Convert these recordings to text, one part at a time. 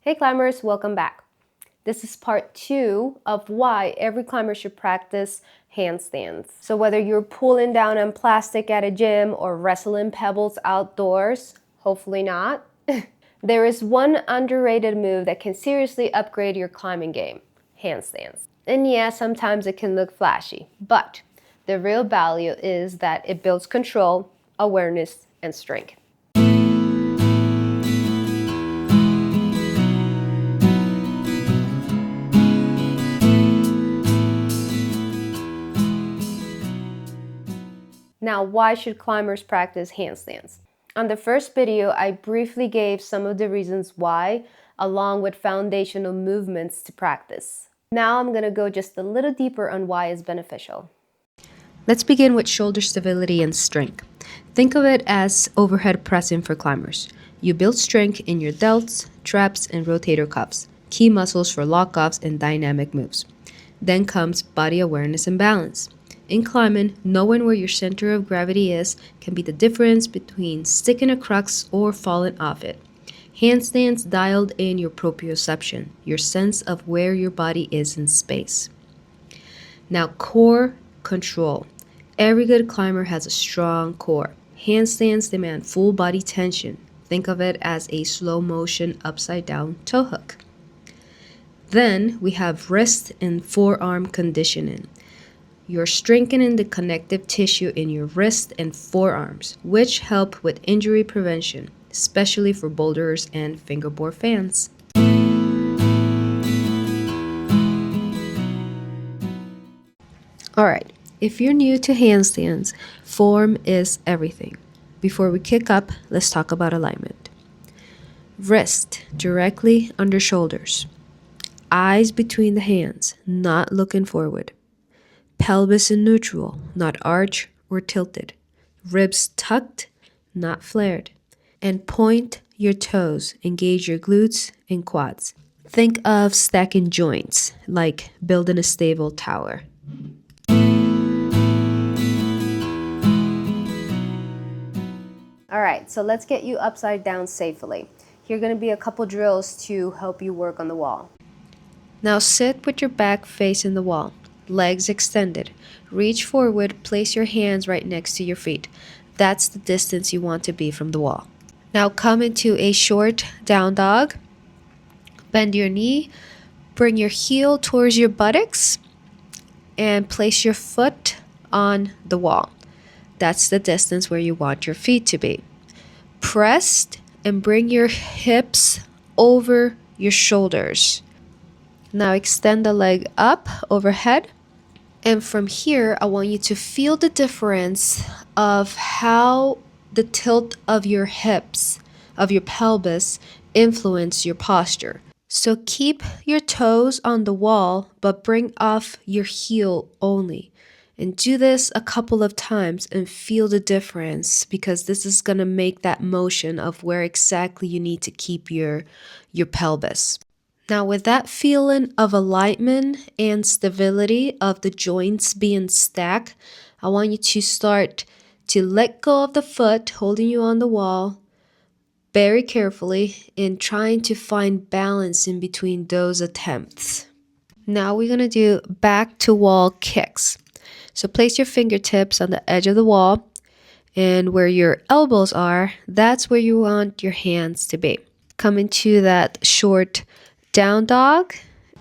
Hey climbers, welcome back. This is part 2 of why every climber should practice handstands. So whether you're pulling down on plastic at a gym or wrestling pebbles outdoors, hopefully not, there is one underrated move that can seriously upgrade your climbing game: handstands. And yeah, sometimes it can look flashy, but the real value is that it builds control, awareness, and strength. Now, why should climbers practice handstands? On the first video, I briefly gave some of the reasons why, along with foundational movements to practice. Now I'm going to go just a little deeper on why it's beneficial. Let's begin with shoulder stability and strength. Think of it as overhead pressing for climbers. You build strength in your delts, traps, and rotator cuffs, key muscles for lock-offs and dynamic moves. Then comes body awareness and balance. In climbing, knowing where your center of gravity is can be the difference between sticking a crux or falling off it. Handstands dialed in your proprioception, your sense of where your body is in space. Now, core control. Every good climber has a strong core. Handstands demand full body tension. Think of it as a slow motion upside down toe hook. Then we have wrist and forearm conditioning. You're strengthening the connective tissue in your wrist and forearms, which help with injury prevention, especially for boulders and fingerboard fans. Alright, if you're new to handstands, form is everything. Before we kick up, let's talk about alignment. Wrist directly under shoulders. Eyes between the hands, not looking forward. Pelvis in neutral, not arch or tilted. Ribs tucked, not flared. And point your toes, engage your glutes and quads. Think of stacking joints, like building a stable tower. Alright, so let's get you upside down safely. Here are going to be a couple drills to help you work on the wall. Now sit with your back facing the wall, legs extended. Reach forward, place your hands right next to your feet. That's the distance you want to be from the wall. Now come into a short down dog. Bend your knee, bring your heel towards your buttocks, and place your foot on the wall. That's the distance where you want your feet to be. Pressed and bring your hips over your shoulders. Now extend the leg up overhead. And from here, I want you to feel the difference of how the tilt of your hips, of your pelvis, influence your posture. So keep your toes on the wall, but bring off your heel only. And do this a couple of times and feel the difference, because this is going to make that motion of where exactly you need to keep your pelvis. Now, with that feeling of alignment and stability of the joints being stacked, I want you to start to let go of the foot holding you on the wall very carefully and trying to find balance in between those attempts. Now we're going to do back to wall kicks. So place your fingertips on the edge of the wall, and where your elbows are, that's where you want your hands to be. Come into that short down dog,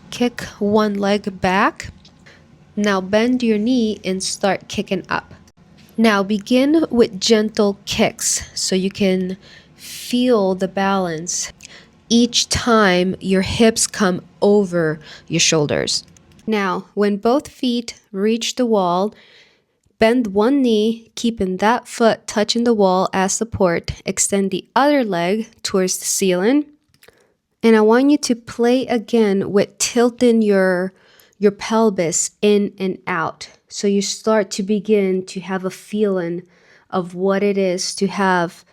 kick one leg back. Now bend your knee and start kicking up. Now begin with gentle kicks so you can feel the balance each time your hips come over your shoulders. Now, when both feet reach the wall, bend one knee, keeping that foot touching the wall as support. Extend the other leg towards the ceiling. And I want you to play again with tilting your pelvis in and out. So you start to begin to have a feeling of what it is to have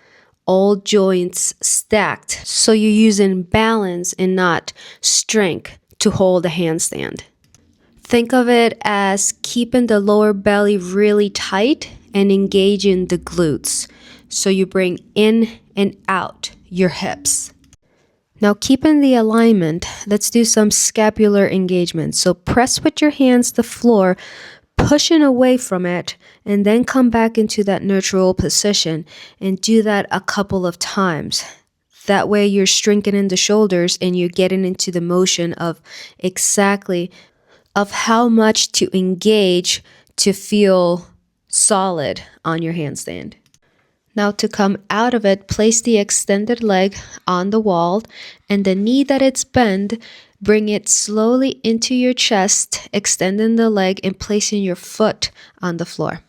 all joints stacked. So you're using balance and not strength to hold a handstand. Think of it as keeping the lower belly really tight and engaging the glutes. So you bring in and out your hips. Now keeping the alignment, let's do some scapular engagement. So press with your hands the floor, pushing away from it, and then come back into that neutral position and do that a couple of times. That way you're strengthening the shoulders and you're getting into the motion of exactly of how much to engage to feel solid on your handstand. Now to come out of it, place the extended leg on the wall and the knee that it's bent, bring it slowly into your chest, extending the leg and placing your foot on the floor.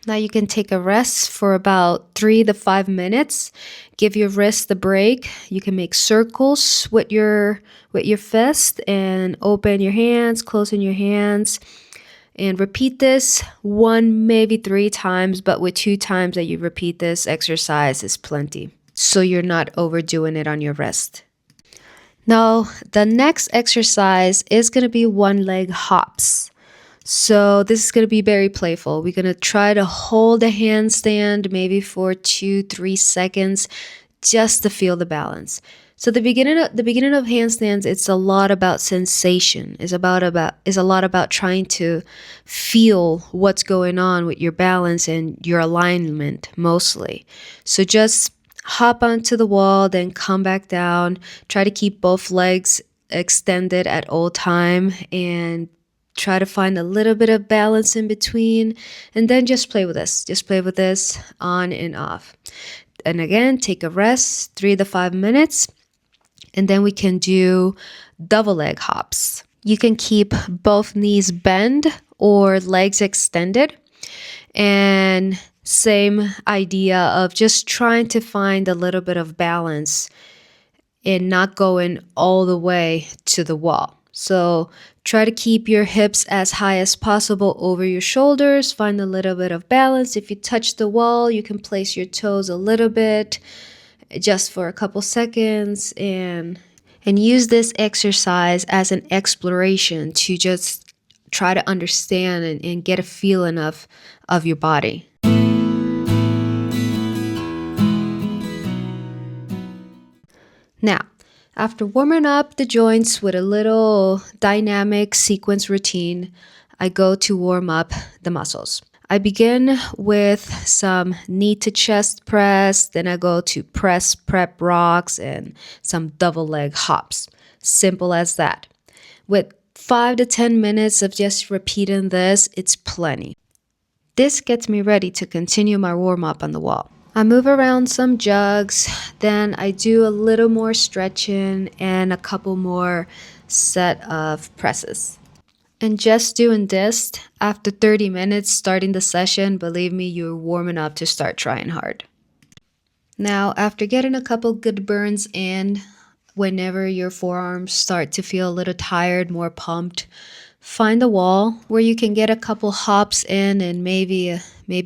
Now you can take a rest for about 3 to 5 minutes. Give your wrist a break. You can make circles with your fist and open your hands, closing your hands. And repeat this 1, maybe 3 times, but with 2 times that you repeat this exercise is plenty. So you're not overdoing it on your wrist. Now, the next exercise is going to be one leg hops. So this is going to be very playful. We're going to try to hold a handstand maybe for 2-3 seconds just to feel the balance. So the beginning of handstands, it's a lot about sensation. It's a lot about trying to feel what's going on with your balance and your alignment mostly. So just hop onto the wall, then come back down. Try to keep both legs extended at all time and try to find a little bit of balance in between, and then just play with this. Just play with this on and off. And again, take a rest, 3 to 5 minutes, and then we can do double leg hops. You can keep both knees bent or legs extended, and same idea of just trying to find a little bit of balance and not going all the way to the wall. So try to keep your hips as high as possible over your shoulders. Find a little bit of balance. If you touch the wall, you can place your toes a little bit just for a couple seconds and use this exercise as an exploration to just try to understand and get a feeling of your body. Now, after warming up the joints with a little dynamic sequence routine, I go to warm up the muscles. I begin with some knee to chest press, then I go to press prep rocks and some double leg hops. Simple as that. With 5 to 10 minutes of just repeating this, it's plenty. This gets me ready to continue my warm up on the wall. I move around some jugs, then I do a little more stretching and a couple more set of presses. And just doing this, after 30 minutes starting the session, believe me, you're warming up to start trying hard. Now, after getting a couple good burns in, whenever your forearms start to feel a little tired, more pumped, find a wall where you can get a couple hops in and maybe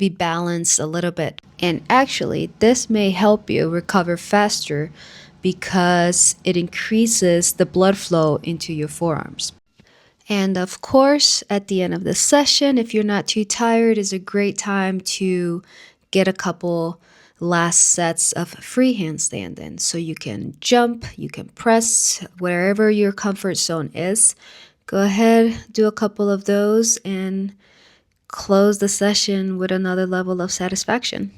balance a little bit. And actually, this may help you recover faster because it increases the blood flow into your forearms. And of course, at the end of the session, if you're not too tired, is a great time to get a couple last sets of free handstand in. So you can jump, you can press, wherever your comfort zone is. Go ahead, do a couple of those, and close the session with another level of satisfaction.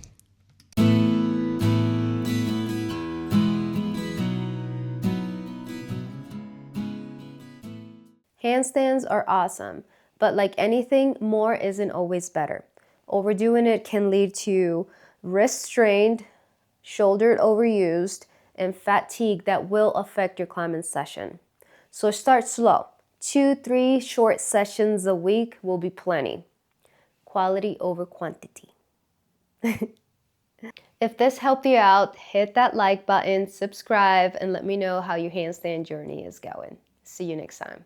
Handstands are awesome, but like anything, more isn't always better. Overdoing it can lead to wrist strained, shoulder overused, and fatigue that will affect your climbing session. So start slow. 2-3 short sessions a week will be plenty. Quality over quantity. If this helped you out, hit that like button, subscribe, and let me know how your handstand journey is going. See you next time.